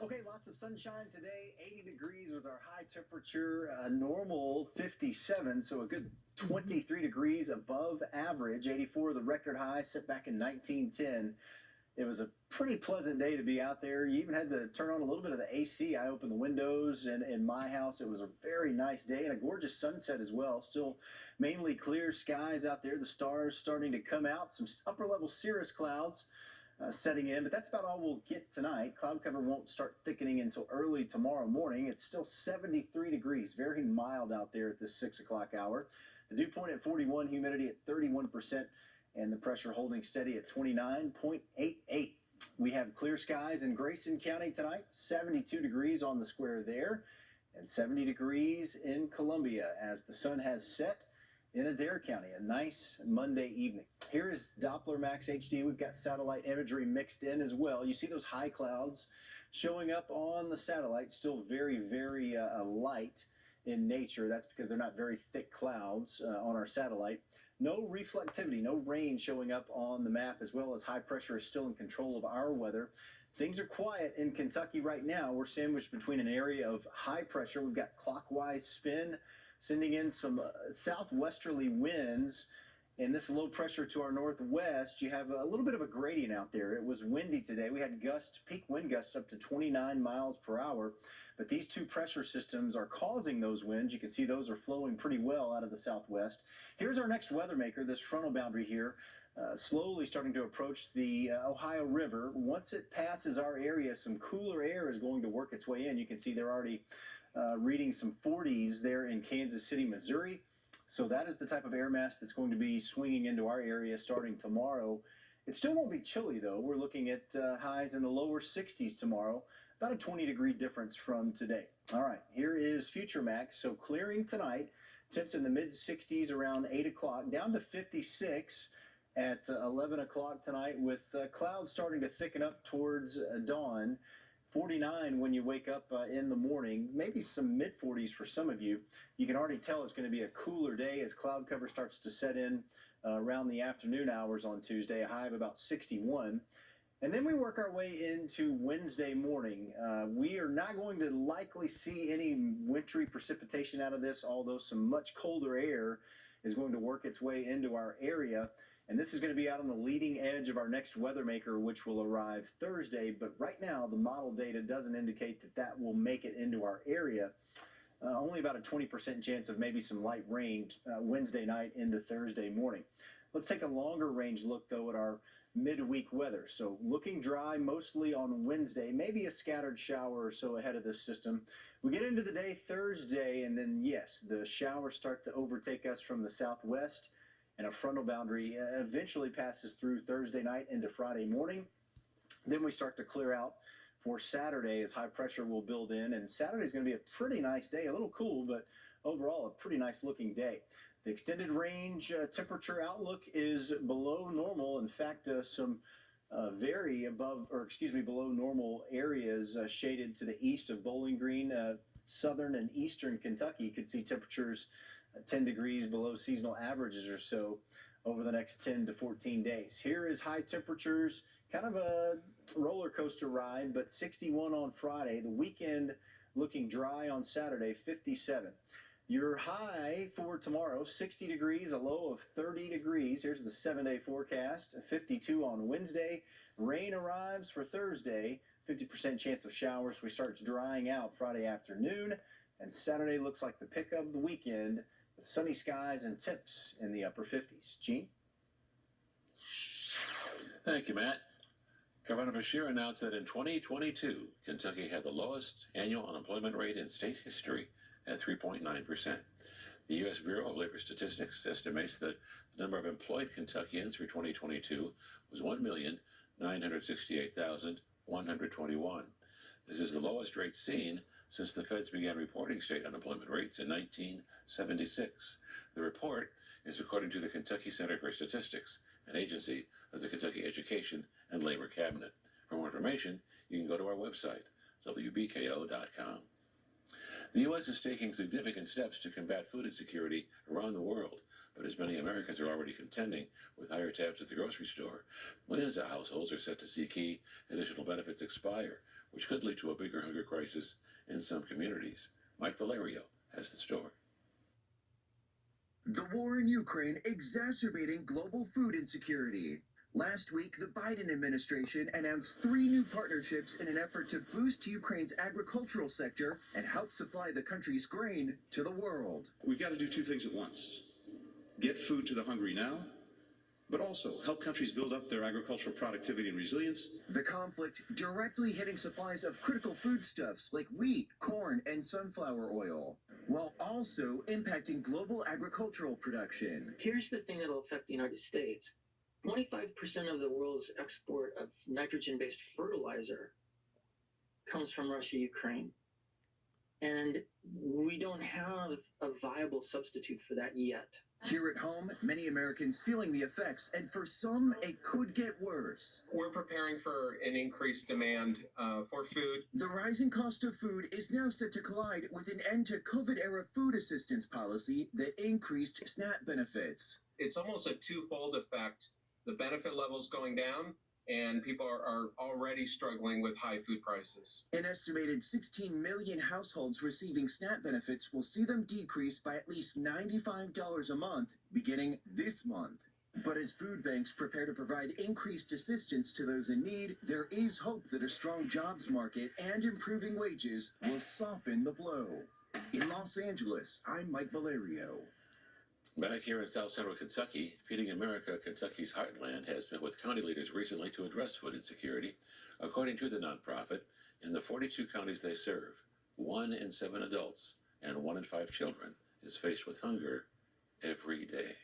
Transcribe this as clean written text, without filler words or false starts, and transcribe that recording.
Okay, lots of sunshine today. 80 degrees was our high temperature, normal 57, so a good 23 degrees above average. 84, the record high set back in 1910. It was a pretty pleasant day to be out there. You even had to turn on a little bit of the AC. I opened the windows, and in my house, it was a very nice day and a gorgeous sunset as well. Still mainly clear skies out there. The stars starting to come out. Some upper level cirrus clouds setting in, but that's about all we'll get tonight. Cloud cover won't start thickening until early tomorrow morning. It's still 73 degrees, very mild out there at this 6 o'clock hour. The dew point at 41, humidity at 31%, and the pressure holding steady at 29.88. We have clear skies in Grayson County tonight, 72 degrees on the square there, and 70 degrees in Columbia as the sun has set in Adair County. A nice Monday evening. Here is Doppler Max HD. We've got satellite imagery mixed in as well. You see those high clouds showing up on the satellite, still very light in nature. That's because they're not very thick clouds on our satellite. No reflectivity, no rain showing up on the map, as well as high pressure is still in control of our weather. Things are quiet in Kentucky right now. We're sandwiched between an area of high pressure. We've got clockwise spin, sending in some southwesterly winds, and this low pressure to our northwest. You have a little bit of a gradient out there. It was windy today. We had peak wind gusts up to 29 miles per hour, but these two pressure systems are causing those winds. You can see those are flowing pretty well out of the southwest. Here's our next weather maker, this frontal boundary here, slowly starting to approach the Ohio River. Once it passes our area, some cooler air is going to work its way in. You can see they're already reading some 40s there in Kansas City, Missouri. So that is the type of air mass that's going to be swinging into our area starting tomorrow. It still won't be chilly, though. We're looking at highs in the lower 60s tomorrow, about a 20-degree difference from today. All right, here is Future Max. So clearing tonight, temps in the mid-60s around 8 o'clock, down to 56 at 11 o'clock tonight, with clouds starting to thicken up towards dawn. 49 when you wake up in the morning, maybe some mid-40s for some of you. You can already tell it's going to be a cooler day as cloud cover starts to set in around the afternoon hours on Tuesday, a high of about 61. And then we work our way into Wednesday morning. We are not going to likely see any wintry precipitation out of this, although some much colder air is going to work its way into our area. And this is going to be out on the leading edge of our next weather maker, which will arrive Thursday. But right now, the model data doesn't indicate that that will make it into our area. Only about a 20% chance of maybe some light rain Wednesday night into Thursday morning. Let's take a longer range look, though, at our midweek weather. So looking dry mostly on Wednesday, maybe a scattered shower or so ahead of this system. We get into the day Thursday, and then, yes, the showers start to overtake us from the southwest, and a frontal boundary eventually passes through Thursday night into Friday morning. Then we start to clear out for Saturday as high pressure will build in, and Saturday is going to be a pretty nice day, a little cool, but overall a pretty nice looking day. The extended range temperature outlook is below normal. In fact, some below normal areas shaded to the east of Bowling Green, southern and eastern Kentucky. You could see temperatures 10 degrees below seasonal averages or so over the next 10 to 14 days. Here is high temperatures, kind of a roller coaster ride, but 61 on Friday. The weekend looking dry on Saturday, 57. Your high for tomorrow, 60 degrees, a low of 30 degrees. Here's the 7-day forecast, 52 on Wednesday. Rain arrives for Thursday, 50% chance of showers. We start drying out Friday afternoon, and Saturday looks like the pick of the weekend, with sunny skies and temps in the upper 50s. Gene? Thank you, Matt. Governor Beshear announced that in 2022, Kentucky had the lowest annual unemployment rate in state history at 3.9%. The U.S. Bureau of Labor Statistics estimates that the number of employed Kentuckians for 2022 was 1,968,121. This is the lowest rate seen since the feds began reporting state unemployment rates in 1976. The report is according to the Kentucky Center for Statistics, an agency of the Kentucky Education and Labor Cabinet. For more information, you can go to our website, WBKO.com. The U.S. is taking significant steps to combat food insecurity around the world, but as many Americans are already contending with higher tabs at the grocery store, millions of households are set to see key additional benefits expire, which could lead to a bigger hunger crisis in some communities. Mike Valerio has the story. The war in Ukraine exacerbating global food insecurity. Last week, the Biden administration announced 3 new partnerships in an effort to boost Ukraine's agricultural sector and help supply the country's grain to the world. We've got to do 2 things at once. Get food to the hungry now, but also help countries build up their agricultural productivity and resilience. The conflict directly hitting supplies of critical foodstuffs like wheat, corn, and sunflower oil, while also impacting global agricultural production. Here's the thing that will affect the United States. 25% of the world's export of nitrogen-based fertilizer comes from Russia, Ukraine. And we don't have a viable substitute for that yet. Here at home, many Americans feeling the effects, and for some, it could get worse. We're preparing for an increased demand for food. The rising cost of food is now set to collide with an end to COVID-era food assistance policy that increased SNAP benefits. It's almost a twofold effect. The benefit levels going down, and people are already struggling with high food prices. An estimated 16 million households receiving SNAP benefits will see them decrease by at least $95 a month beginning this month. But as food banks prepare to provide increased assistance to those in need, there is hope that a strong jobs market and improving wages will soften the blow. In Los Angeles, I'm Mike Valerio. Back here in South Central Kentucky, Feeding America, Kentucky's Heartland, has met with county leaders recently to address food insecurity. According to the nonprofit, in the 42 counties they serve, 1 in 7 adults and 1 in 5 children is faced with hunger every day.